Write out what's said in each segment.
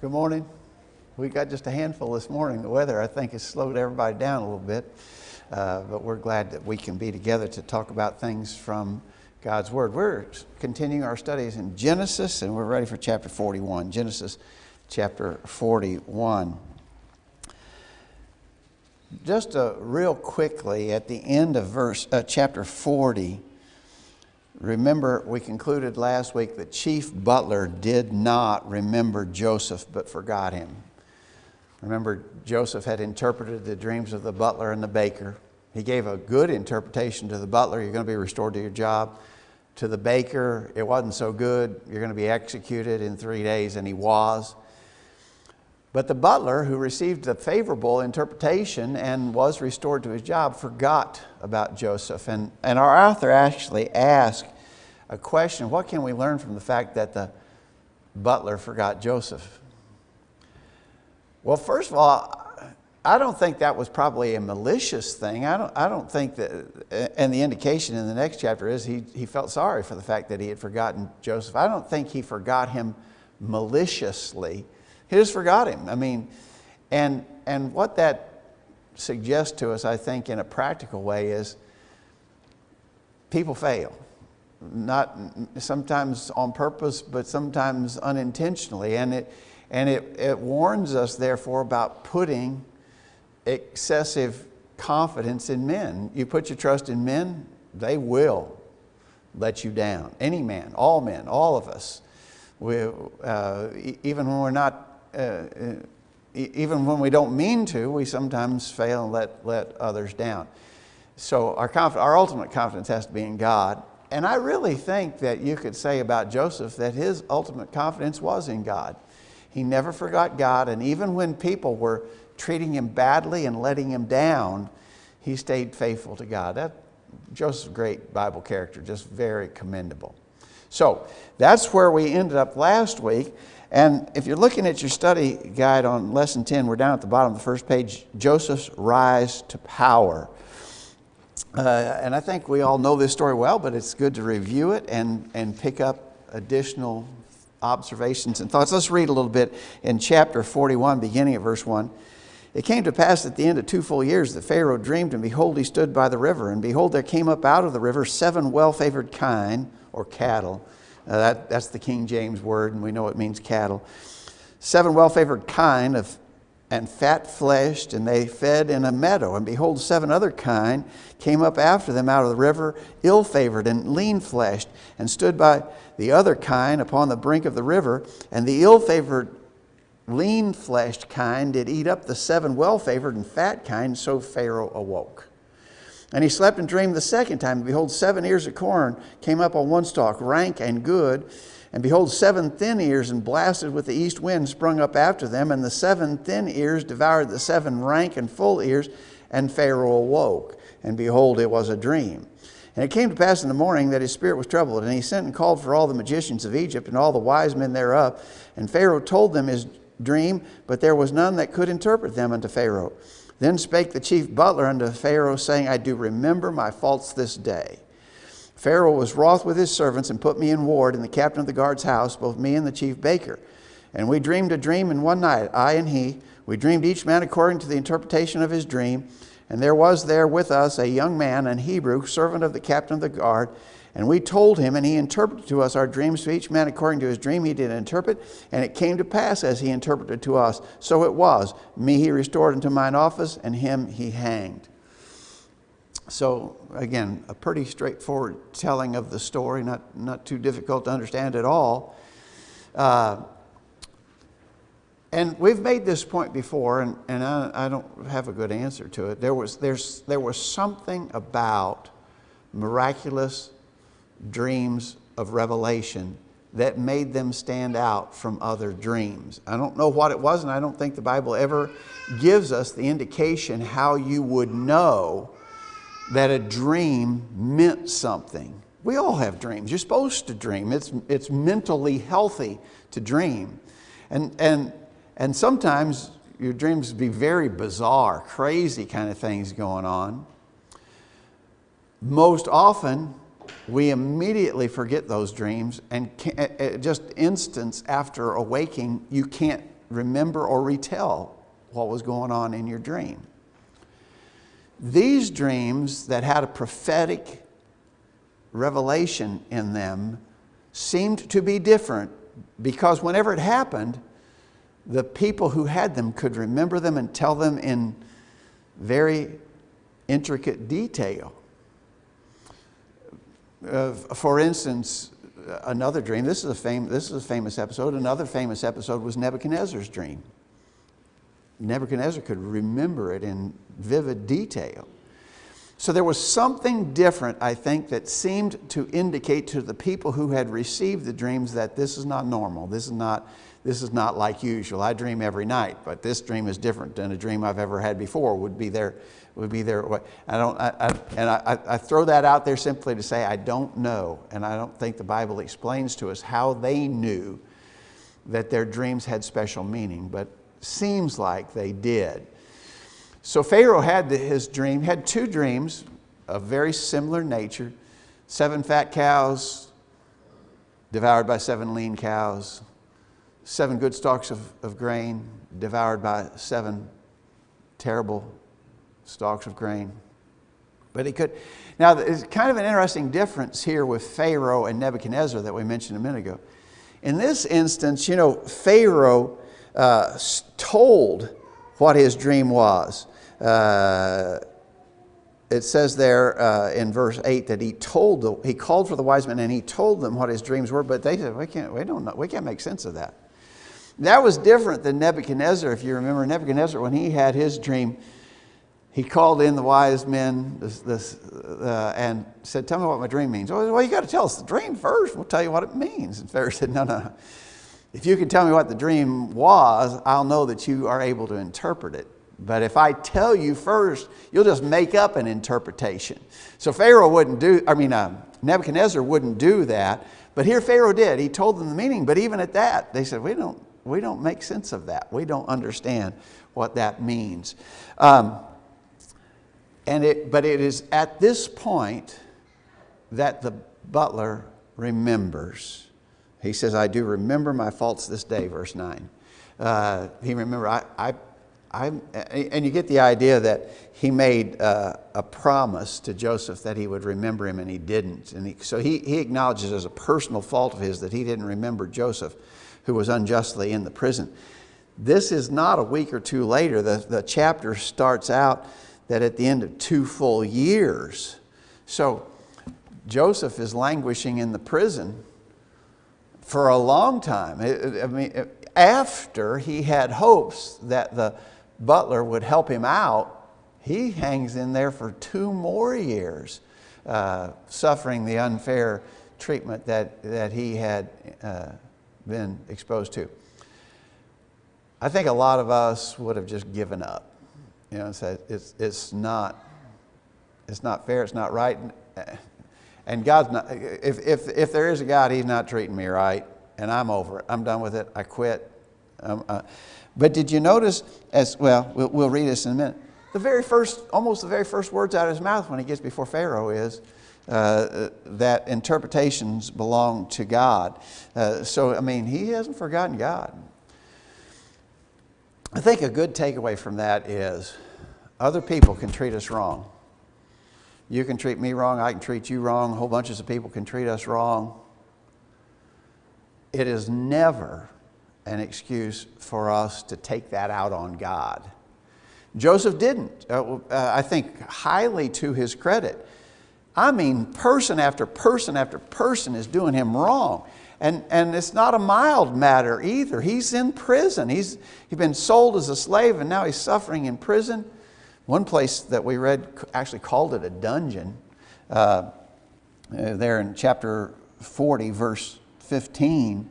Good morning. We got just a handful this morning. The weather, I think, has slowed everybody down a little bit. But we're glad that we can be together to talk about things from God's Word. We're continuing our studies in Genesis, and we're ready for chapter 41. Genesis chapter 41. Just real quickly, at the end of chapter 40, remember we concluded last week that Chief Butler did not remember Joseph but forgot him. Remember, Joseph had interpreted the dreams of the butler and the baker. He gave a good interpretation to the butler: you're going to be restored to your job. To the baker, it wasn't so good: you're going to be executed in 3 days, and he was. But the butler, who received the favorable interpretation and was restored to his job, forgot about Joseph. And our author actually asked a question: what can we learn from the fact that the butler forgot Joseph? Well, first of all, I don't think that was probably a malicious thing. I don't think that, and the indication in the next chapter is he felt sorry for the fact that he had forgotten Joseph. I don't think he forgot him maliciously. He just forgot him. I mean, and what that suggests to us, I think, in a practical way, is people fail. Not sometimes on purpose, but sometimes unintentionally. And it warns us, therefore, about putting excessive confidence in men. You put your trust in men, they will let you down. Any man, all of us. Even when we're not, even when we don't mean to, we sometimes fail and let others down. So our ultimate confidence has to be in God. And I really think that you could say about Joseph that his ultimate confidence was in God. He never forgot God, and even when people were treating him badly and letting him down, he stayed faithful to God. Joseph's a great Bible character, just very commendable. So that's where we ended up last week. And if you're looking at your study guide on lesson 10, we're down at the bottom of the first page, Joseph's rise to power. And I think we all know this story well, but it's good to review it and pick up additional observations and thoughts. Let's read a little bit in chapter 41, beginning at verse 1. It came to pass at the end of 2 full years that Pharaoh dreamed, and behold, he stood by the river. And behold, there came up out of the river 7 well-favored kine, or cattle. That's the King James word, and we know it means cattle. 7 well-favored kine and fat-fleshed, and they fed in a meadow. And behold, 7 other kine came up after them out of the river, ill-favored and lean-fleshed, and stood by the other kine upon the brink of the river. And the ill-favored, lean-fleshed kine did eat up the 7 well-favored and fat kine, so Pharaoh awoke. And he slept and dreamed the second time. And behold, 7 ears of corn came up on one stalk, rank and good. And behold, 7 thin ears and blasted with the east wind sprung up after them. And the 7 thin ears devoured the 7 rank and full ears. And Pharaoh awoke. And behold, it was a dream. And it came to pass in the morning that his spirit was troubled. And he sent and called for all the magicians of Egypt and all the wise men thereof. And Pharaoh told them his dream, but there was none that could interpret them unto Pharaoh. Then spake the chief butler unto Pharaoh, saying, I do remember my faults this day. Pharaoh was wroth with his servants, and put me in ward in the captain of the guard's house, both me and the chief baker. And we dreamed a dream in one night, I and he. We dreamed each man according to the interpretation of his dream. And there was there with us a young man, an Hebrew, servant of the captain of the guard. And we told him, and he interpreted to us our dreams. To each man according to his dream he did interpret. And it came to pass as he interpreted to us. So it was. Me he restored unto mine office, and him he hanged. So again, a pretty straightforward telling of the story, not too difficult to understand at all. And we've made this point before, and I don't have a good answer to it. There was something about miraculous dreams of revelation that made them stand out from other dreams. I don't know what it was, and I don't think the Bible ever gives us the indication how you would know that a dream meant something. We all have dreams. You're supposed to dream. It's mentally healthy to dream. And sometimes your dreams be very bizarre, crazy kind of things going on. Most often, we immediately forget those dreams, and just instance after awaking, you can't remember or retell what was going on in your dream. These dreams that had a prophetic revelation in them seemed to be different because whenever it happened, the people who had them could remember them and tell them in very intricate detail. For instance, another dream, this is a famous episode. Another famous episode was Nebuchadnezzar's dream. Nebuchadnezzar could remember it in vivid detail. So there was something different, I think, that seemed to indicate to the people who had received the dreams that this is not normal. This is not like usual. I dream every night, but this dream is different than a dream I've ever had before. Would be there. I throw that out there simply to say I don't know, and I don't think the Bible explains to us how they knew that their dreams had special meaning, but seems like they did. So Pharaoh had two dreams of very similar nature: 7 fat cows devoured by 7 lean cows, 7 good stalks of grain devoured by 7 terrible stalks of grain. But he could. Now, there's kind of an interesting difference here with Pharaoh and Nebuchadnezzar that we mentioned a minute ago. In this instance, Pharaoh told what his dream was. It says there in verse 8 that he called for the wise men and he told them what his dreams were, but they said, we can't make sense of that. That was different than Nebuchadnezzar. If you remember Nebuchadnezzar, when he had his dream, he called in the wise men and said, tell me what my dream means. Well, you got to tell us the dream first. We'll tell you what it means. And Pharaoh said, no. If you can tell me what the dream was, I'll know that you are able to interpret it. But if I tell you first, you'll just make up an interpretation. So Nebuchadnezzar wouldn't do that. But here Pharaoh did. He told them the meaning. But even at that, they said, we don't make sense of that. We don't understand what that means. But it is at this point that the butler remembers. He says, I do remember my faults this day, verse 9. He remembered, and you get the idea that he made a promise to Joseph that he would remember him, and he didn't. So he acknowledges as a personal fault of his that he didn't remember Joseph, who was unjustly in the prison. This is not a week or two later. The chapter starts out that at the end of 2 full years. So Joseph is languishing in the prison for a long time. After he had hopes that the butler would help him out, he hangs in there for 2 more years, suffering the unfair treatment that he had been exposed to. I think a lot of us would have just given up. Said it's not fair, it's not right. And God's not, if there is a God, He's not treating me right, and I'm over it. I'm done with it. I quit. But did you notice, we'll read this in a minute, almost the very first words out of his mouth when he gets before Pharaoh is that interpretations belong to God. He hasn't forgotten God. I think a good takeaway from that is other people can treat us wrong. You can treat me wrong, I can treat you wrong, whole bunches of people can treat us wrong. It is never an excuse for us to take that out on God. Joseph didn't. I think highly to his credit. Person after person after person is doing him wrong. And it's not a mild matter either. He's in prison. He's been sold as a slave and now he's suffering in prison. One place that we read actually called it a dungeon. There in chapter 40, verse 15,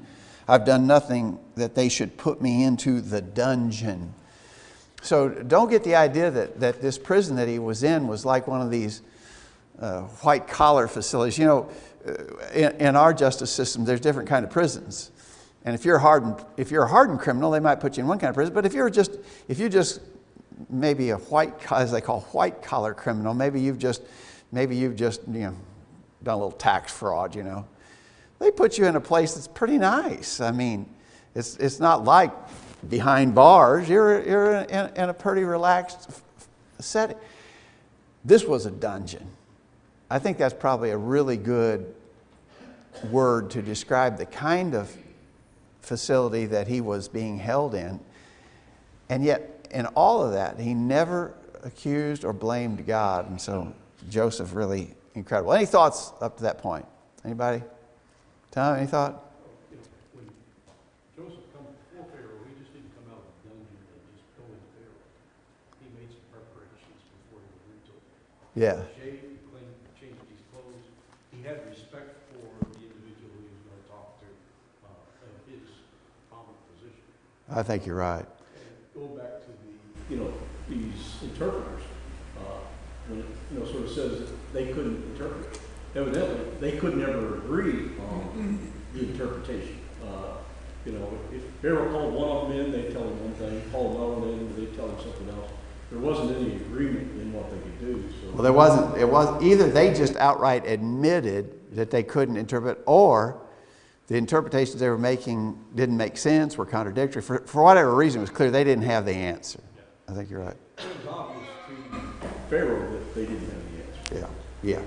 I've done nothing that they should put me into the dungeon. So don't get the idea that this prison that he was in was like one of these white collar facilities. In our justice system, there's different kind of prisons. And if you're a hardened criminal, they might put you in one kind of prison. But if you just maybe a as they call white collar criminal, maybe you've just done a little tax fraud, They put you in a place that's pretty nice. It's not like behind bars. You're in a pretty relaxed setting. This was a dungeon. I think that's probably a really good word to describe the kind of facility that he was being held in. And yet, in all of that, he never accused or blamed God. And so Joseph, really incredible. Any thoughts up to that point? Anybody? Tom, any thought? When Joseph come before Pharaoh, he just didn't come out of the dungeon and just go into Pharaoh. He made some preparations before he agreed to it. Yeah. He shaved, he cleaned, changed his clothes. He had respect for the individual he was going to talk to in his prominent position. I think you're right. And go back to these interpreters. When it sort of says that they couldn't interpret. Evidently, they could never agree on the interpretation. If Pharaoh called one of them in, they'd tell him one thing. Called another one in, they'd tell him something else. There wasn't any agreement in what they could do. So. Well, there wasn't. It was either they just outright admitted that they couldn't interpret, or the interpretations they were making didn't make sense, were contradictory. For whatever reason, it was clear they didn't have the answer. I think you're right. It was obvious to Pharaoh that they didn't have the answer. Yeah.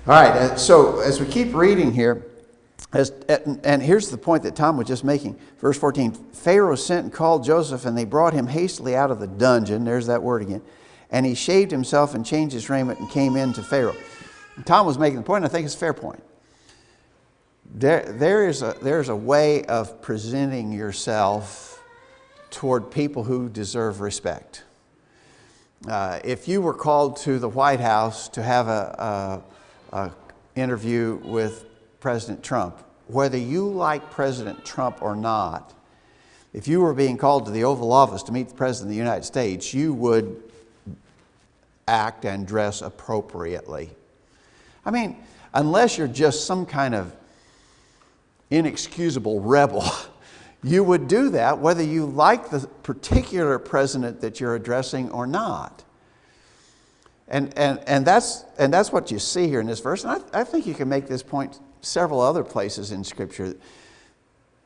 All right, so as we keep reading here, and here's the point that Tom was just making. Verse 14, Pharaoh sent and called Joseph, and they brought him hastily out of the dungeon. There's that word again. And he shaved himself and changed his raiment and came in to Pharaoh. And Tom was making the point, and I think it's a fair point. There's a way of presenting yourself toward people who deserve respect. If you were called to the White House to have a interview with President Trump, whether you like President Trump or not, if you were being called to the Oval Office to meet the President of the United States, you would act and dress appropriately. I mean, unless you're just some kind of inexcusable rebel, you would do that whether you like the particular president that you're addressing or not. And that's what you see here in this verse. And I think you can make this point several other places in Scripture.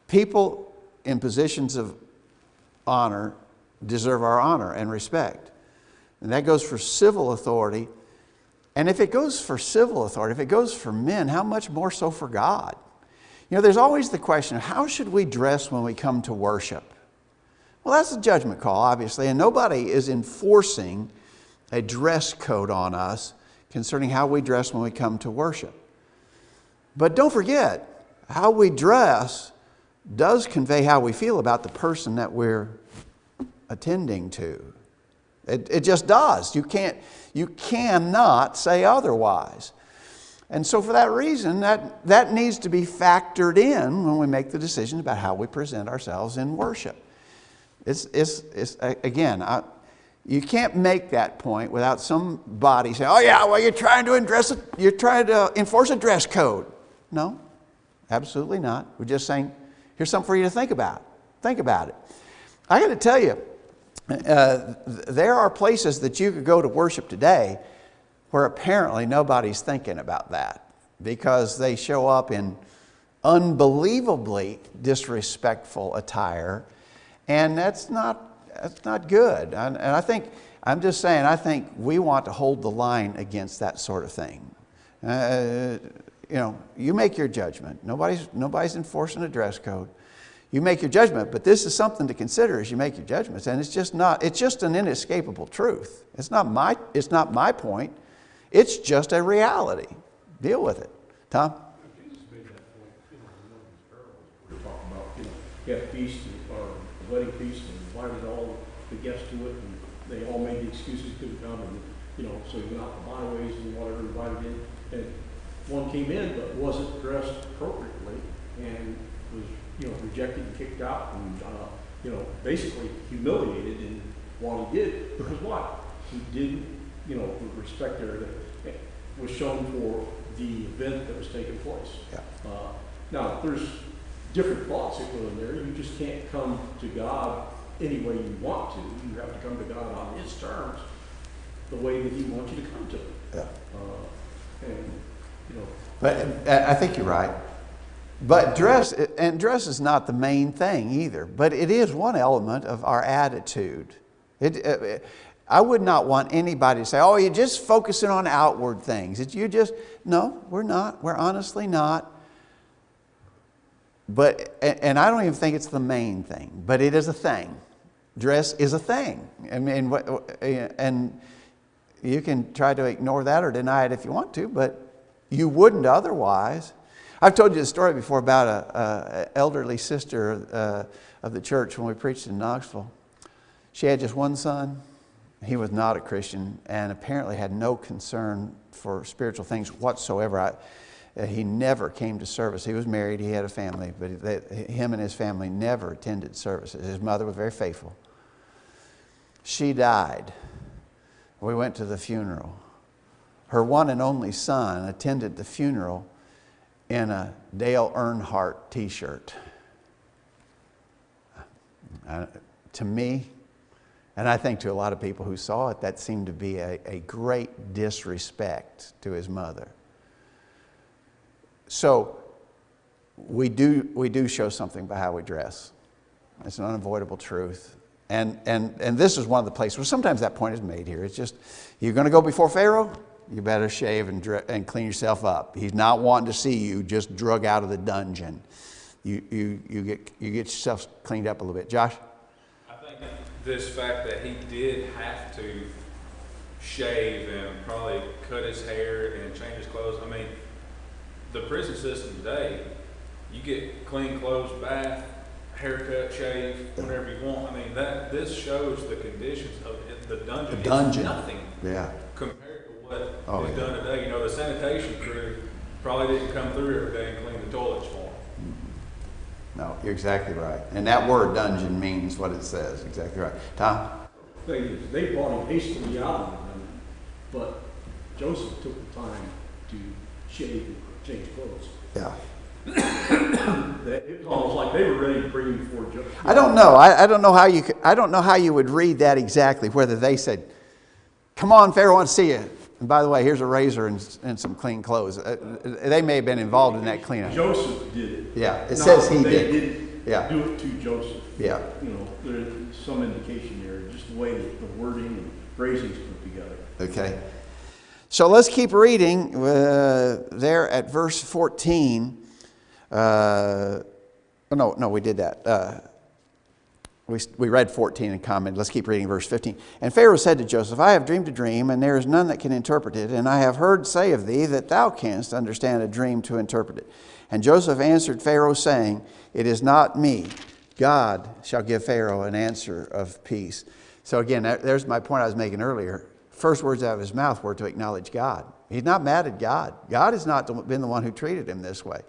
People in positions of honor deserve our honor and respect. And that goes for civil authority. And if it goes for civil authority, if it goes for men, how much more so for God? There's always the question of how should we dress when we come to worship? Well, that's a judgment call, obviously, and nobody is enforcing a dress code on us concerning how we dress when we come to worship. But don't forget, how we dress does convey how we feel about the person that we're attending to. It just does. You cannot say otherwise. And so for that reason, that needs to be factored in when we make the decision about how we present ourselves in worship. Again, you can't make that point without somebody saying, "Oh yeah, well you're trying to enforce a dress code." No, absolutely not. We're just saying, here's something for you to think about. Think about it. I got to tell you, there are places that you could go to worship today where apparently nobody's thinking about that because they show up in unbelievably disrespectful attire, and that's not good. And I think we want to hold the line against that sort of thing. You make your judgment. Nobody's enforcing a dress code. You make your judgment, but this is something to consider as you make your judgments, and it's just an inescapable truth. It's not my point. It's just a reality. Deal with it. Tom? Jesus made that point, in one of his parables. We're talking about, you have feast or a wedding feast and invited all the guests to it, and they all made the excuses couldn't come, and so you went out the byways and whatever, invited in, and one came in but wasn't dressed appropriately and was rejected and kicked out and basically humiliated in what he did, because what? He didn't with respect there that was shown for the event that was taking place. Yeah. Now, there's different thoughts that go in there. You just can't come to God any way you want to. You have to come to God on His terms, the way that He wants you to come to Him. Yeah. And But I think you're right. But dress is not the main thing either, but it is one element of our attitude. I would not want anybody to say, oh, you're just focusing on outward things. No, we're not. We're honestly not. And I don't even think it's the main thing, but it is a thing. Dress is a thing. I mean, and you can try to ignore that or deny it if you want to, but you wouldn't otherwise. I've told you the story before about an elderly sister of the church when we preached in Knoxville. She had just one son. He was not a Christian and apparently had no concern for spiritual things whatsoever. He never came to service. He was married, he had a family, but him and his family never attended services. His mother was very faithful. She died. We went to the funeral. Her one and only son attended the funeral in a Dale Earnhardt t-shirt. To me, and I think to a lot of people who saw it, that seemed to be a great disrespect to his mother. So we do show something by how we dress. It's an unavoidable truth. And this is one of the places where sometimes that point is made here. It's just, you're going to go before Pharaoh, you better shave and clean yourself up. He's not wanting to see you just drug out of the dungeon. You get yourself cleaned up a little bit. Josh? I think this fact that he did have to shave and probably cut his hair and change his clothes. I mean, the prison system today, you get clean clothes, bath, haircut, shave, whenever you want. I mean, this shows the conditions of it. The dungeon. The dungeon. Is nothing. Yeah. Compared to what is done today. You know, the sanitation crew probably didn't come through every day and clean the toilets for them. No, you're exactly right. And that word dungeon means what it says. Exactly right. Tom? The thing is, they brought him hastily out of the dungeon, but Joseph took the time to shave and change clothes. Yeah. It was almost like they were ready to bring him before Joseph. I don't know. I don't know how you could, I don't know how you would read that exactly. Whether they said, "Come on, Pharaoh wants to see you. And by the way, here's a razor and some clean clothes." They may have been involved in that cleanup. Joseph did it. Yeah, it says he did. They didn't do it to Joseph. Yeah. You know, there's some indication there, just the way that the wording and phrasing's put together. Okay. So let's keep reading there at verse 14. No, we did that. We read 14 and commented. Let's keep reading verse 15. And Pharaoh said to Joseph, "I have dreamed a dream, and there is none that can interpret it. And I have heard say of thee that thou canst understand a dream to interpret it." And Joseph answered Pharaoh, saying, "It is not me. God shall give Pharaoh an answer of peace." So again, there's my point I was making earlier. First words out of his mouth were to acknowledge God. He's not mad at God. God has not been the one who treated him this way.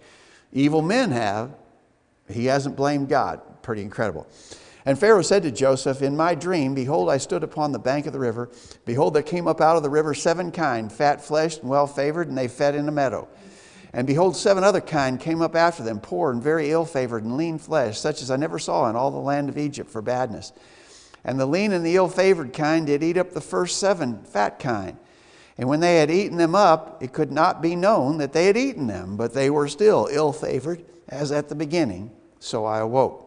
Evil men have. He hasn't blamed God. Pretty incredible. And Pharaoh said to Joseph, "In my dream, behold, I stood upon the bank of the river. Behold, there came up out of the river 7 kine, fat-fleshed and well-favored, and they fed in a meadow. And behold, 7 other kine came up after them, poor and very ill-favored and lean-fleshed, such as I never saw in all the land of Egypt for badness. And the lean and the ill-favored kine did eat up the first 7 fat kine. And when they had eaten them up, it could not be known that they had eaten them, but they were still ill-favored, as at the beginning. So I awoke.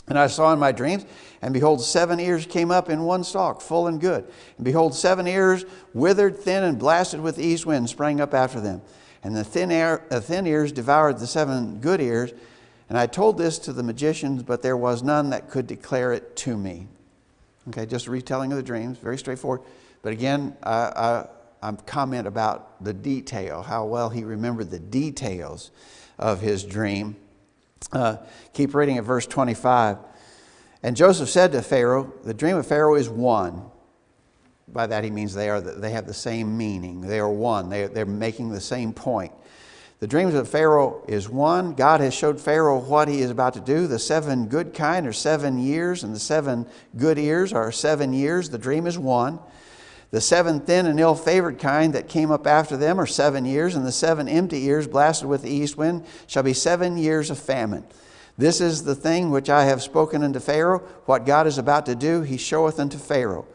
And I saw in my dreams, and behold, 7 ears came up in one stalk, full and good. And behold, 7 ears, withered, thin, and blasted with the east wind, sprang up after them. And the thin ears devoured the 7 good ears. And I told this to the magicians, but there was none that could declare it to me. Okay, just a retelling of the dreams, very straightforward. But again, I'm comment about the detail, how well he remembered the details of his dream. Keep reading at verse 25. And Joseph said to Pharaoh, "The dream of Pharaoh is one." By that he means they have the same meaning. They are one. They're making the same point. The dreams of Pharaoh is one. God has showed Pharaoh what he is about to do. The 7 good kine are 7 years, and the 7 good ears are 7 years. The dream is one. The 7 thin and ill-favored kine that came up after them are 7 years, and the 7 empty ears blasted with the east wind shall be 7 years of famine. This is the thing which I have spoken unto Pharaoh. What God is about to do, he showeth unto Pharaoh.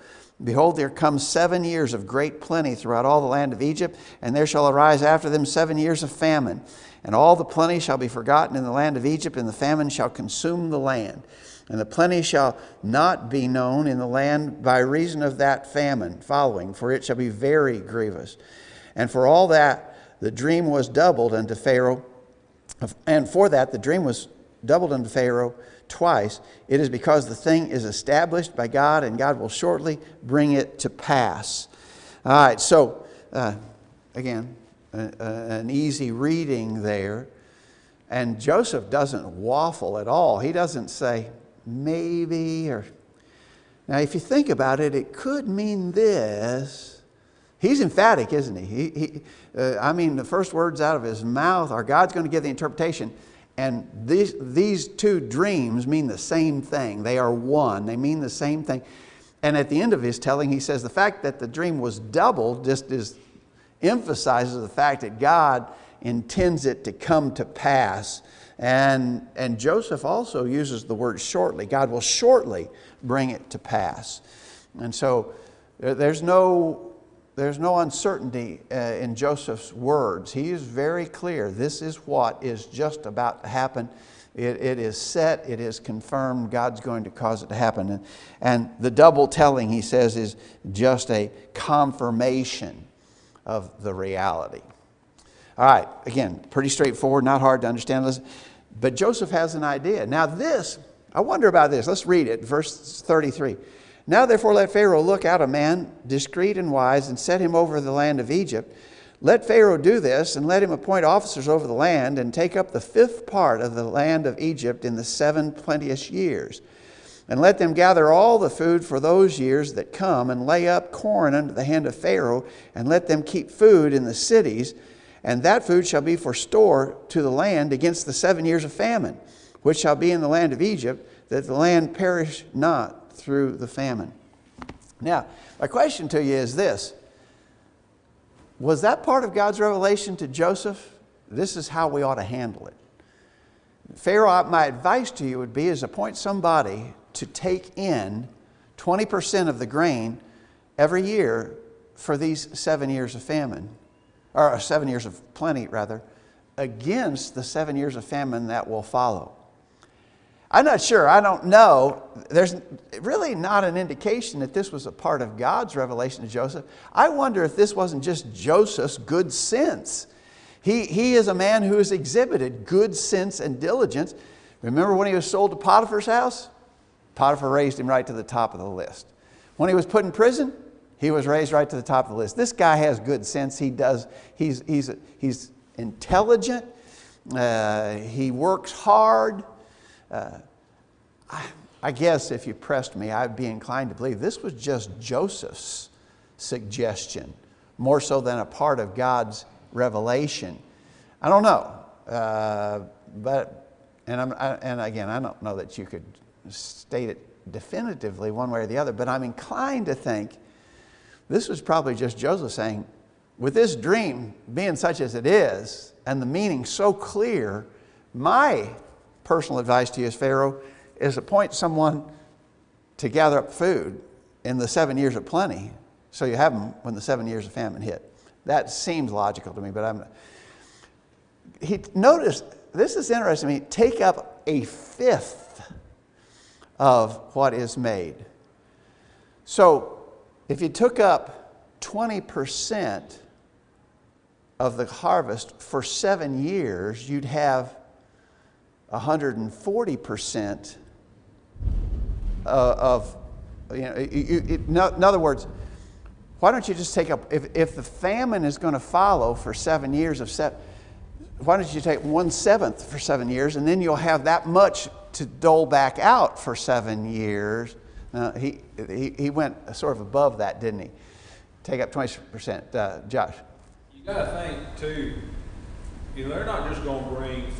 Behold, there come 7 years of great plenty throughout all the land of Egypt, and there shall arise after them 7 years of famine. And all the plenty shall be forgotten in the land of Egypt, and the famine shall consume the land. And the plenty shall not be known in the land by reason of that famine following, for it shall be very grievous. And for all that, the dream was doubled unto Pharaoh, and for that the dream was doubled unto Pharaoh twice. It is because the thing is established by God, and God will shortly bring it to pass. All right, so again, an easy reading there. And Joseph doesn't waffle at all. He doesn't say, maybe, or... Now, if you think about it, it could mean this. He's emphatic, isn't he? The first words out of his mouth are, God's going to give the interpretation. And these two dreams mean the same thing. They are one. They mean the same thing. And at the end of his telling, he says the fact that the dream was doubled just emphasizes the fact that God intends it to come to pass. And Joseph also uses the word shortly. God will shortly bring it to pass. And so there's no uncertainty in Joseph's words. He is very clear. This is what is just about to happen. It is set. It is confirmed. God's going to cause it to happen. And the double telling, he says, is just a confirmation of the reality. All right. Again, pretty straightforward, not hard to understand. But Joseph has an idea. Now this, I wonder about this. Let's read it. Verse 33. Now therefore let Pharaoh look out a man discreet and wise, and set him over the land of Egypt. Let Pharaoh do this, and let him appoint officers over the land, and take up the 5th part of the land of Egypt in the 7 plenteous years. And let them gather all the food for those years that come, and lay up corn under the hand of Pharaoh, and let them keep food in the cities. And that food shall be for store to the land against the 7 years of famine, which shall be in the land of Egypt, that the land perish not through the famine. Now, my question to you is this. Was that part of God's revelation to Joseph? This is how we ought to handle it. Pharaoh, my advice to you would be is appoint somebody to take in 20% of the grain every year for these 7 years of famine, or 7 years of plenty rather, against the 7 years of famine that will follow. I'm not sure. I don't know. There's really not an indication that this was a part of God's revelation to Joseph. I wonder if this wasn't just Joseph's good sense. He is a man who has exhibited good sense and diligence. Remember when he was sold to Potiphar's house? Potiphar raised him right to the top of the list. When he was put in prison, he was raised right to the top of the list. This guy has good sense. He's intelligent. He works hard. I guess if you pressed me, I'd be inclined to believe this was just Joseph's suggestion, more so than a part of God's revelation. I don't know, and again, I don't know that you could state it definitively one way or the other, but I'm inclined to think this was probably just Joseph saying, with this dream being such as it is, and the meaning so clear, my personal advice to you as Pharaoh is appoint someone to gather up food in the 7 years of plenty, so you have them when the 7 years of famine hit. That seems logical to me, but notice, this is interesting to me, take up a 5th of what is made. So if you took up 20% of the harvest for 7 years, you'd have 140% of, in other words, why don't you just take up, if the famine is going to follow for 7 years why don't you take 1/7 for 7 years, and then you'll have that much to dole back out for 7 years. He went sort of above that, didn't he? Take up 20%. Josh. You got to think too, they're not just going to bring,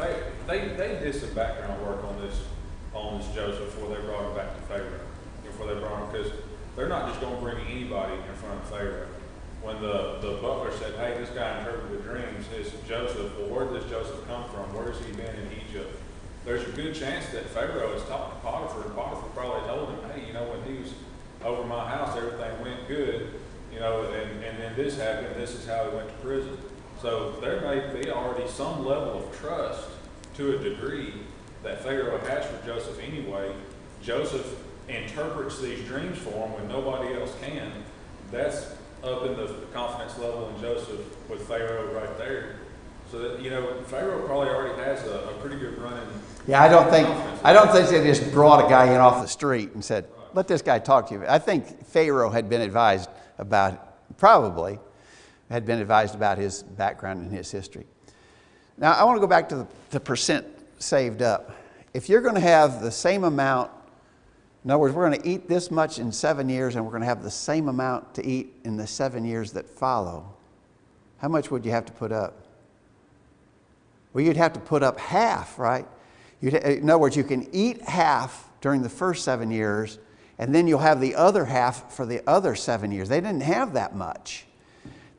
they did some background work on this Joseph before they brought him back to Pharaoh, because they're not just going to bring anybody in front of Pharaoh. When the butler said, hey, this guy interpreted the dreams, it's Joseph. Well, where did this Joseph come from? Where has he been in Egypt? There's a good chance that Pharaoh has talked to Potiphar, and Potiphar probably told him, hey, when he was over my house, everything went good, you know, and then this happened, this is how he went to prison. So there may be already some level of trust to a degree that Pharaoh has for Joseph anyway. Joseph interprets these dreams for him when nobody else can. That's up in the confidence level in Joseph with Pharaoh right there. So that, you know, Pharaoh probably already has a pretty good running. Yeah, I don't think they just brought a guy in off the street and said, let this guy talk to you. I think Pharaoh had been advised probably had been advised about his background and his history. Now, I want to go back to the percent saved up. If you're going to have the same amount, in other words, we're going to eat this much in 7 years and we're going to have the same amount to eat in the 7 years that follow, how much would you have to put up? Well, you'd have to put up half, right? In other words, you can eat half during the first 7 years, and then you'll have the other half for the other 7 years. They didn't have that much.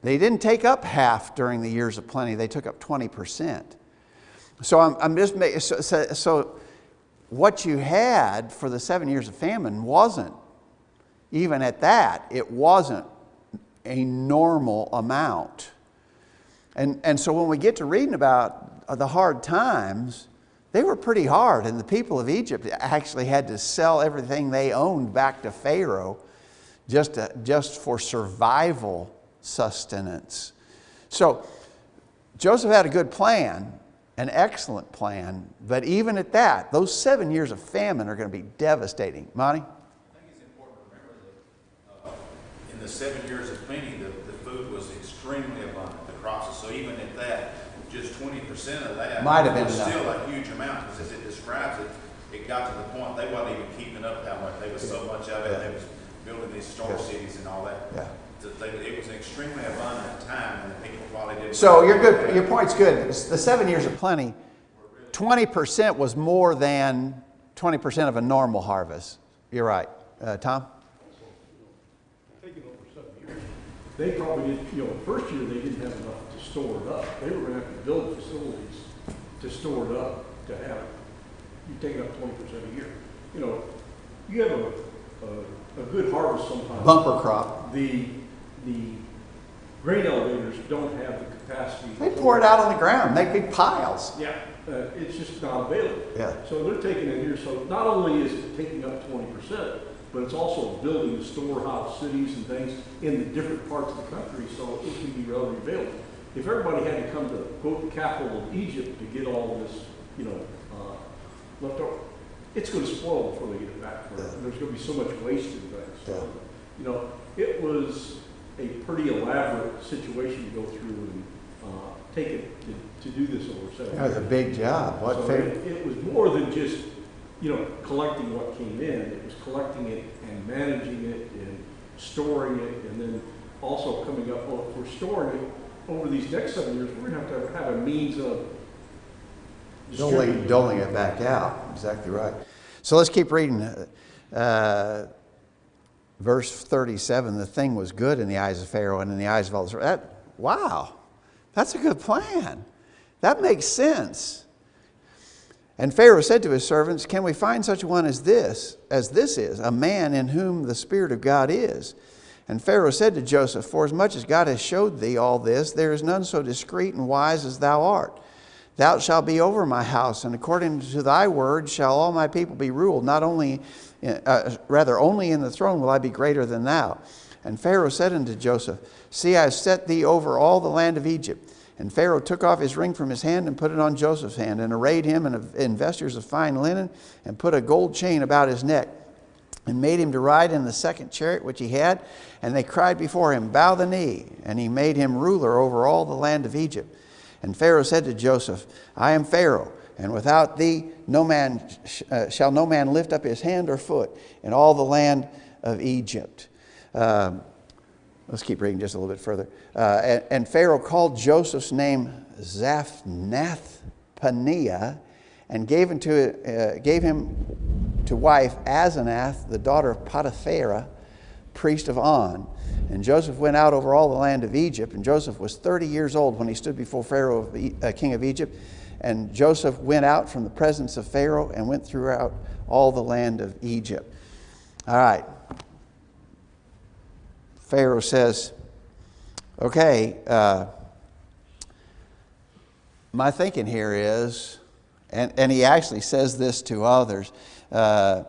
They didn't take up half during the years of plenty. They took up 20%. So I'm just making, so what you had for the 7 years of famine wasn't, even at that, it wasn't a normal amount. And so when we get to reading about the hard times, they were pretty hard. And the people of Egypt actually had to sell everything they owned back to Pharaoh just for survival sustenance. So Joseph had a good plan, an excellent plan, but even at that, those 7 years of famine are going to be devastating. Monty? I think it's important to remember that in the 7 years of plenty, the food was extremely abundant, the crops. So even at that, just 20% of that might have been was enough. still a huge amount, because as it describes it, it got to the point they wasn't even keeping up how much. There was so much of it. Yeah. They was building these store cities and all that. Yeah. It was an extremely abundant time, and the people probably didn't. So you're good. Your point's good. The 7 years of plenty, 20% was more than 20% of a normal harvest. You're right. Tom? Taking over 7 years, they probably didn't, you know, the first year they didn't have enough to store it up. They were going to have to build facilities to store it up, to have, you take up 20% a year. You know, you have a good harvest sometimes. Bumper crop. The grain elevators don't have the capacity. They pour it out on the ground, make big piles. Yeah, it's just not available. Yeah. So they're taking it here. So not only is it taking up 20%, but it's also building storehouse cities and things in the different parts of the country, so it can be readily available. If everybody had to come to, quote, the capital of Egypt to get all this, you know, left over, it's going to spoil before they get it back. There's going to be so much waste in things. So, you know, it was a pretty elaborate situation to go through and take it to do this over 7 years. That was a big job. What So it was more than just, you know, collecting what came in. It was collecting it and managing it and storing it, and then also coming up, well, if we're storing it over these next 7 years, we're going to have a means of doling it back out. Exactly right. So let's keep reading. Verse 37, the thing was good in the eyes of Pharaoh and in the eyes of all the... Wow, that's a good plan. That makes sense. And Pharaoh said to his servants, can we find such a one as this is, a man in whom the Spirit of God is? And Pharaoh said to Joseph, for as much as God has showed thee all this, there is none so discreet and wise as thou art. Thou shalt be over my house, and according to thy word shall all my people be ruled. Not only, only in the throne will I be greater than thou. And Pharaoh said unto Joseph, see, I have set thee over all the land of Egypt. And Pharaoh took off his ring from his hand and put it on Joseph's hand, and arrayed him in vestures of fine linen, and put a gold chain about his neck, and made him to ride in the second chariot which he had. And they cried before him, bow the knee. And he made him ruler over all the land of Egypt. And Pharaoh said to Joseph, I am Pharaoh, and without thee shall no man lift up his hand or foot in all the land of Egypt. Let's keep reading just a little bit further. And Pharaoh called Joseph's name Zaphnath-Paneah, and gave him to wife Asenath, the daughter of Potipharah, priest of On. And Joseph went out over all the land of Egypt, and Joseph was 30 years old when he stood before Pharaoh, king of Egypt. And Joseph went out from the presence of Pharaoh and went throughout all the land of Egypt. All right. Pharaoh says, okay, my thinking here is, and he actually says this to others, not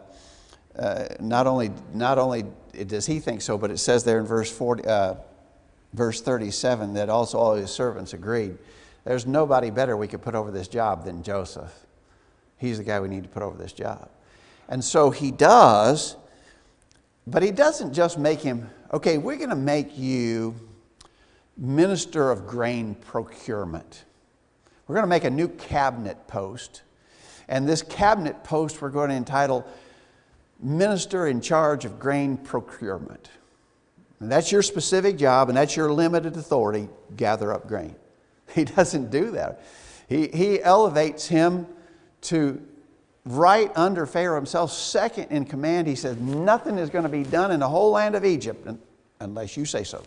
only does he think so, but it says there in verse 37 that also all his servants agreed. There's nobody better we could put over this job than Joseph. He's the guy we need to put over this job. And so he does, but he doesn't just make him, okay, we're going to make you minister of grain procurement. We're going to make a new cabinet post. And this cabinet post we're going to entitle Minister in Charge of Grain Procurement. And that's your specific job, and that's your limited authority, gather up grain. He doesn't do that. He elevates him to right under Pharaoh himself, second in command. He says, nothing is going to be done in the whole land of Egypt unless you say so.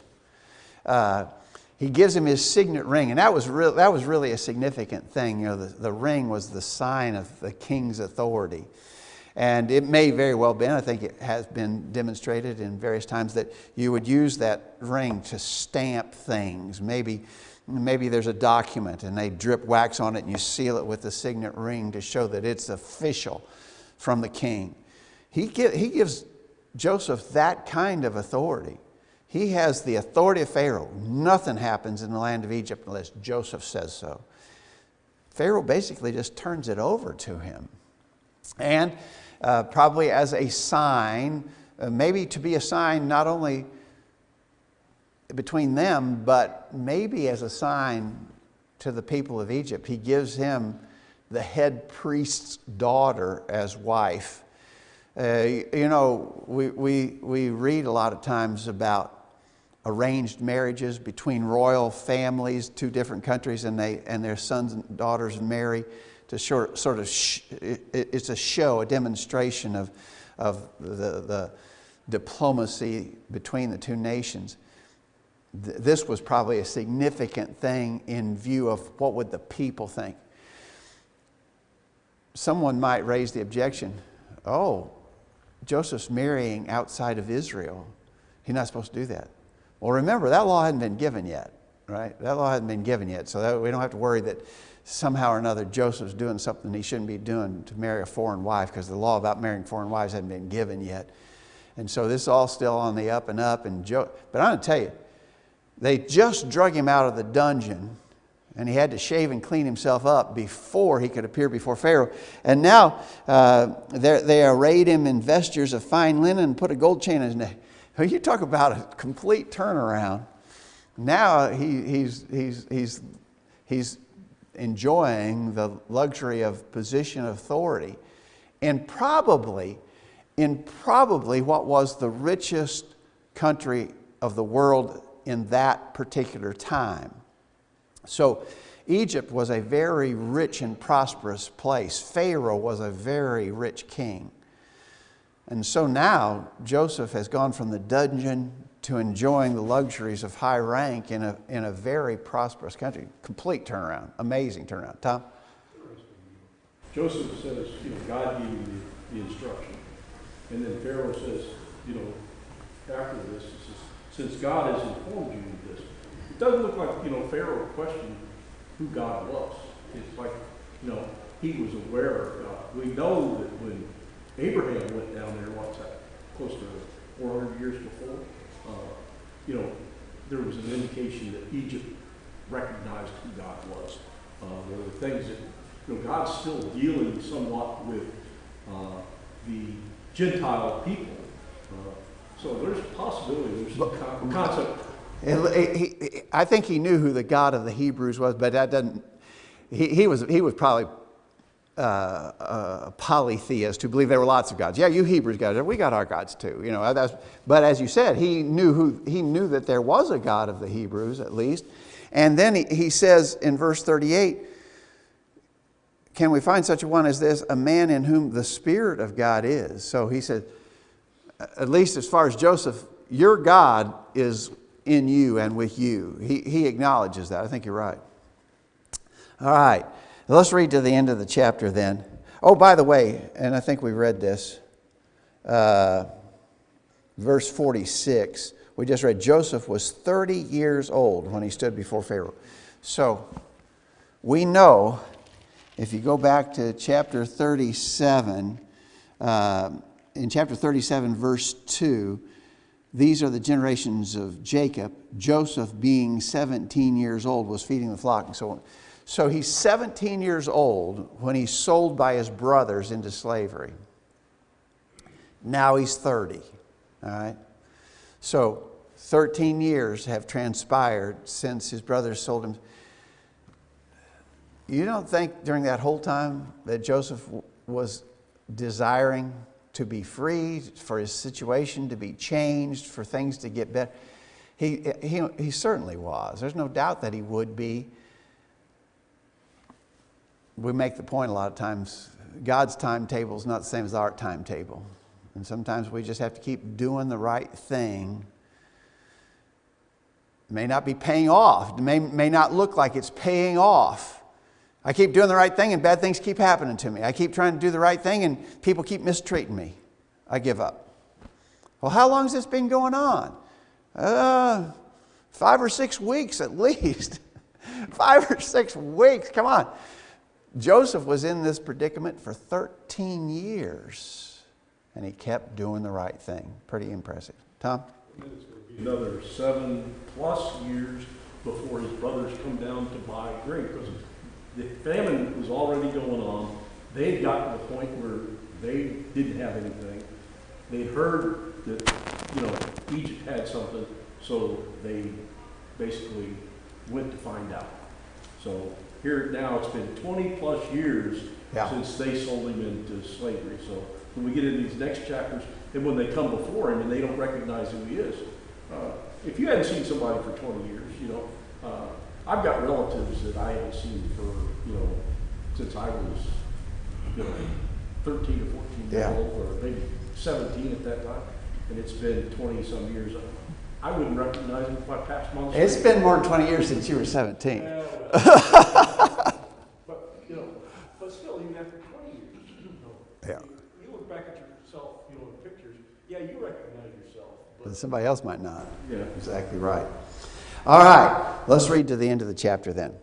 He gives him his signet ring, and that was really a significant thing. You know, the ring was the sign of the king's authority. And it may very well been, I think it has been demonstrated in various times, that you would use that ring to stamp things. Maybe there's a document and they drip wax on it and you seal it with the signet ring to show that it's official from the king. He gives Joseph that kind of authority. He has the authority of Pharaoh. Nothing happens in the land of Egypt unless Joseph says so. Pharaoh basically just turns it over to him. And probably as a sign, maybe to be a sign not only between them, but maybe as a sign to the people of Egypt. He gives him the head priest's daughter as wife. You know, we read a lot of times about arranged marriages between royal families, two different countries, and their sons and daughters marry to it's a show, a demonstration of the diplomacy between the two nations. This was probably a significant thing in view of what would the people think. Someone might raise the objection, oh, Joseph's marrying outside of Israel. He's not supposed to do that. Well, remember, that law hadn't been given yet, right? That law hadn't been given yet, so we don't have to worry that somehow or another Joseph's doing something he shouldn't be doing to marry a foreign wife, because the law about marrying foreign wives hadn't been given yet. And so this is all still on the up and up. But I'm going to tell you, they just drug him out of the dungeon, and he had to shave and clean himself up before he could appear before Pharaoh. And now they arrayed him in vestures of fine linen and put a gold chain on his neck. You talk about a complete turnaround. Now he's enjoying the luxury of position of authority in probably what was the richest country of the world in that particular time. So Egypt was a very rich and prosperous place. Pharaoh was a very rich king. And so now Joseph has gone from the dungeon to enjoying the luxuries of high rank in a very prosperous country. Complete turnaround. Amazing turnaround. Tom? Joseph says, God gave you the instruction. And then Pharaoh says, after this, he says, since God has informed you of this, it doesn't look like, Pharaoh questioned who God was. It's like, he was aware of God. We know that when Abraham went down there, what's that, close to 400 years before, there was an indication that Egypt recognized who God was. There were things that, God's still dealing somewhat with the Gentile people. So there's a possibility, there's some concept. I think he knew who the God of the Hebrews was, but that doesn't. He was probably a polytheist who believed there were lots of gods. Yeah, you Hebrews got we got our gods too. But as you said, he knew that there was a God of the Hebrews at least. And then he says in verse 38, can we find such a one as this, a man in whom the Spirit of God is? So he said, at least as far as Joseph, your God is in you and with you. He acknowledges that. I think you're right. All right. Let's read to the end of the chapter then. Oh, by the way, and I think we read this, verse 46. we just read, Joseph was 30 years old when he stood before Pharaoh. So we know, if you go back to chapter 37, in chapter 37, verse 2, these are the generations of Jacob. Joseph, being 17 years old, was feeding the flock and so on. So he's 17 years old when he's sold by his brothers into slavery. Now he's 30. All right? So 13 years have transpired since his brothers sold him. You don't think during that whole time that Joseph was desiring to be free, for his situation to be changed, for things to get better? He certainly was. There's no doubt that he would be. We make the point a lot of times, God's timetable is not the same as our timetable. And sometimes we just have to keep doing the right thing. It may not be paying off. It may not look like it's paying off. I keep doing the right thing and bad things keep happening to me. I keep trying to do the right thing and people keep mistreating me. I give up. Well, how long has this been going on? 5 or 6 weeks at least. 5 or 6 weeks. Come on. Joseph was in this predicament for 13 years, and he kept doing the right thing. Pretty impressive. Tom? It's going to be another 7+ years before his brothers come down to buy grain, because the famine was already going on. They had gotten to the point where they didn't have anything. They'd heard that, Egypt had something, so they basically went to find out. So here now it's been 20+ years since they sold him into slavery. So when we get into these next chapters, and when they come before him and they don't recognize who he is, if you hadn't seen somebody for 20 years, I've got relatives that I haven't seen for, since I was, 13 or 14 years old, or maybe 17 at that time, and it's been 20 some years. I wouldn't recognize him if I passed him on the street. It's been more than 20 years since you were 17. But still, even after 20 years, you look back at yourself, in pictures. Yeah, you recognize yourself, But somebody else might not. Yeah. Exactly right. All right, let's read to the end of the chapter then.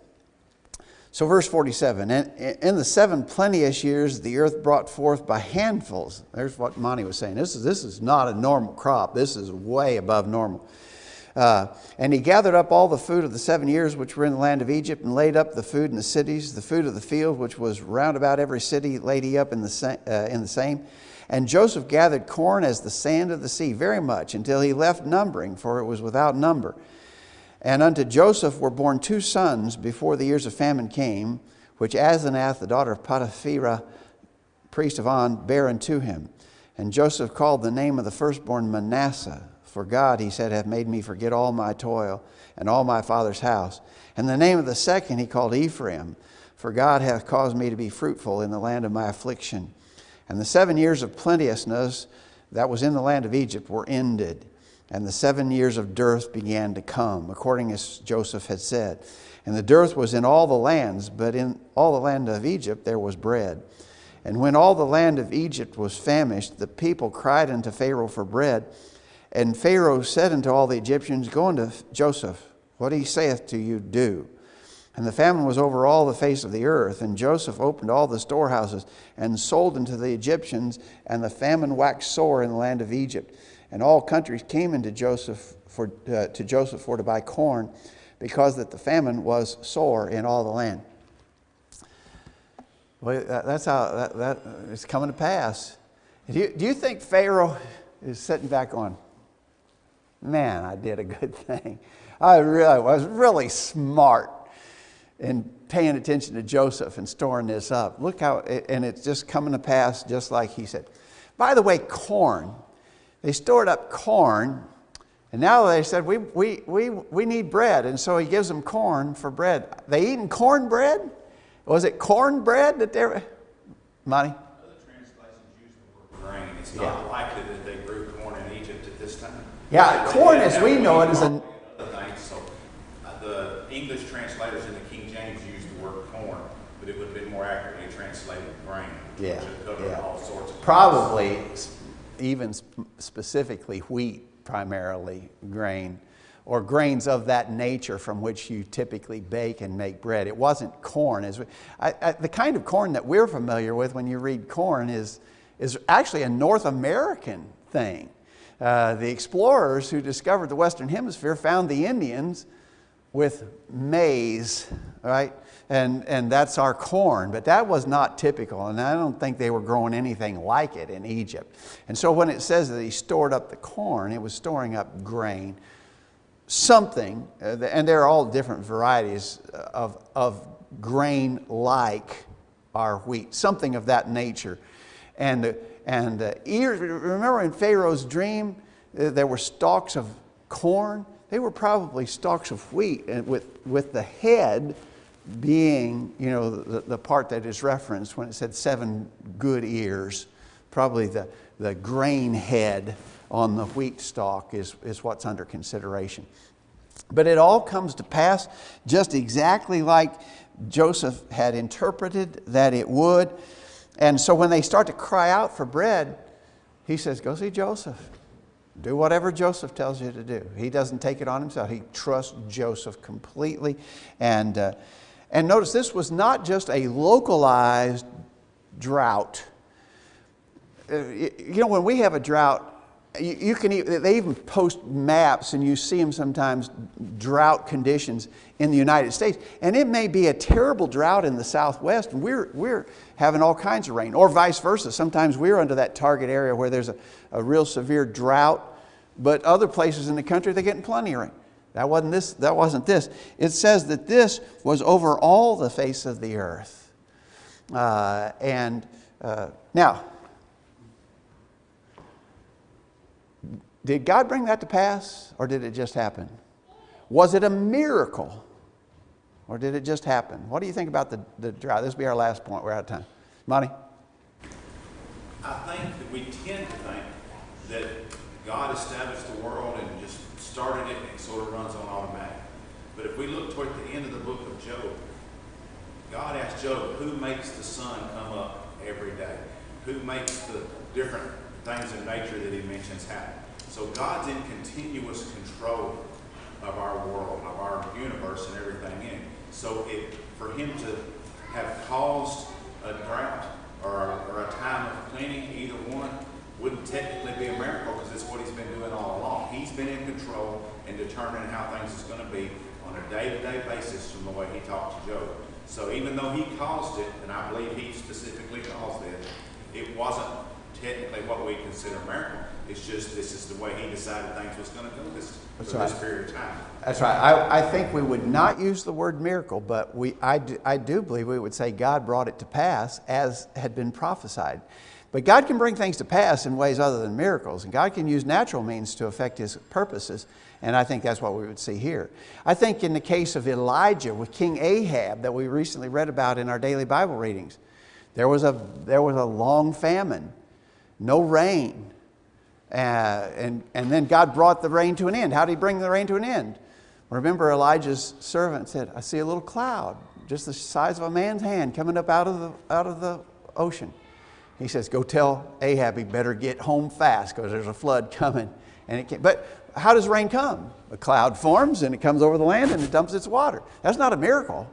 So verse 47, in the 7 plenteous years, the earth brought forth by handfuls. There's what Monty was saying. This is not a normal crop. This is way above normal. And he gathered up all the food of the 7 years which were in the land of Egypt, and laid up the food in the cities. The food of the field, which was round about every city, laid he up in the same. And Joseph gathered corn as the sand of the sea, very much, until he left numbering, for it was without number. And unto Joseph were born 2 sons before the years of famine came, which Asenath, the daughter of Potiphera, priest of On, bare unto him. And Joseph called the name of the firstborn Manasseh, for God, he said, hath made me forget all my toil and all my father's house. And the name of the second he called Ephraim, for God hath caused me to be fruitful in the land of my affliction. And the 7 years of plenteousness that was in the land of Egypt were ended. And the 7 years of dearth began to come, according as Joseph had said. And the dearth was in all the lands, but in all the land of Egypt there was bread. And when all the land of Egypt was famished, the people cried unto Pharaoh for bread. And Pharaoh said unto all the Egyptians, Go unto Joseph, what he saith to you, do. And the famine was over all the face of the earth. And Joseph opened all the storehouses and sold unto the Egyptians, and the famine waxed sore in the land of Egypt. And all countries came into Joseph for to buy corn, because that the famine was sore in all the land. Well, that's how that is coming to pass. Do you think Pharaoh is sitting back on, man, I did a good thing. I was really smart in paying attention to Joseph and storing this up. Look how, and it's just coming to pass just like he said. By the way, corn. They stored up corn, and now they said, we need bread. And so he gives them corn for bread. They eating cornbread? Was it cornbread that they're... Monty? Other translations use the word grain. It's not likely that they grew corn in Egypt at this time. Yeah, corn as we know it is a... So the English translators in the King James use the word corn, but it would have been more accurately translated grain. Yeah, Which would cover all sorts of... Probably even specifically wheat, primarily grain, or grains of that nature from which you typically bake and make bread. It wasn't corn. The kind of corn that we're familiar with when you read corn is actually a North American thing. The explorers who discovered the Western Hemisphere found the Indians with maize, right? And that's our corn, but that was not typical, and I don't think they were growing anything like it in Egypt. And so when it says that he stored up the corn, it was storing up grain, something, and there are all different varieties of grain like our wheat, something of that nature. And ears, remember in Pharaoh's dream, there were stalks of corn. They were probably stalks of wheat, and with the head being, the part that is referenced when it said 7 good ears. Probably the grain head on the wheat stalk is what's under consideration. But it all comes to pass just exactly like Joseph had interpreted that it would. And so when they start to cry out for bread, he says, go see Joseph. Do whatever Joseph tells you to do. He doesn't take it on himself. He trusts Joseph completely. And notice this was not just a localized drought. When we have a drought, they even post maps, and you see them sometimes, drought conditions in the United States. And it may be a terrible drought in the Southwest, and we're having all kinds of rain. Or vice versa. Sometimes we're under that target area where there's a real severe drought, but other places in the country, they're getting plenty of rain. That wasn't this. It says that this was over all the face of the earth. Now, did God bring that to pass, or did it just happen? Was it a miracle, or did it just happen? What do you think about the drought? This will be our last point. We're out of time. Monty? I think that we tend to think that God established the world and just started it, and it sort of runs on automatic. But if we look toward the end of the book of Job, God asked Job, who makes the sun come up every day? Who makes the different things in nature that he mentions happen? So God's in continuous control of our world, of our universe and everything in it. So for him to have caused a drought or a time of plenty, either one, wouldn't technically be a miracle because it's what he's been doing all along. He's been in control and determining how things is going to be on a day-to-day basis from the way he talked to Job. So even though he caused it, and I believe he specifically caused it, it wasn't technically what we consider a miracle. It's just this is the way he decided things was going to go this period of time. That's right. I think we would not use the word miracle, but I do believe we would say God brought it to pass as had been prophesied. But God can bring things to pass in ways other than miracles, and God can use natural means to effect his purposes, and I think that's what we would see here. I think in the case of Elijah with King Ahab that we recently read about in our daily Bible readings, there was a long famine, no rain, and then God brought the rain to an end. How did he bring the rain to an end? Remember, Elijah's servant said, I see a little cloud, just the size of a man's hand, coming up out of the ocean. He says, go tell Ahab he better get home fast because there's a flood coming. But how does rain come? A cloud forms and it comes over the land and it dumps its water. That's not a miracle.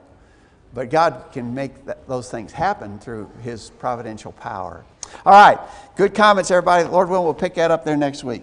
But God can make those things happen through his providential power. All right. Good comments, everybody. Lord willing, we'll pick that up there next week.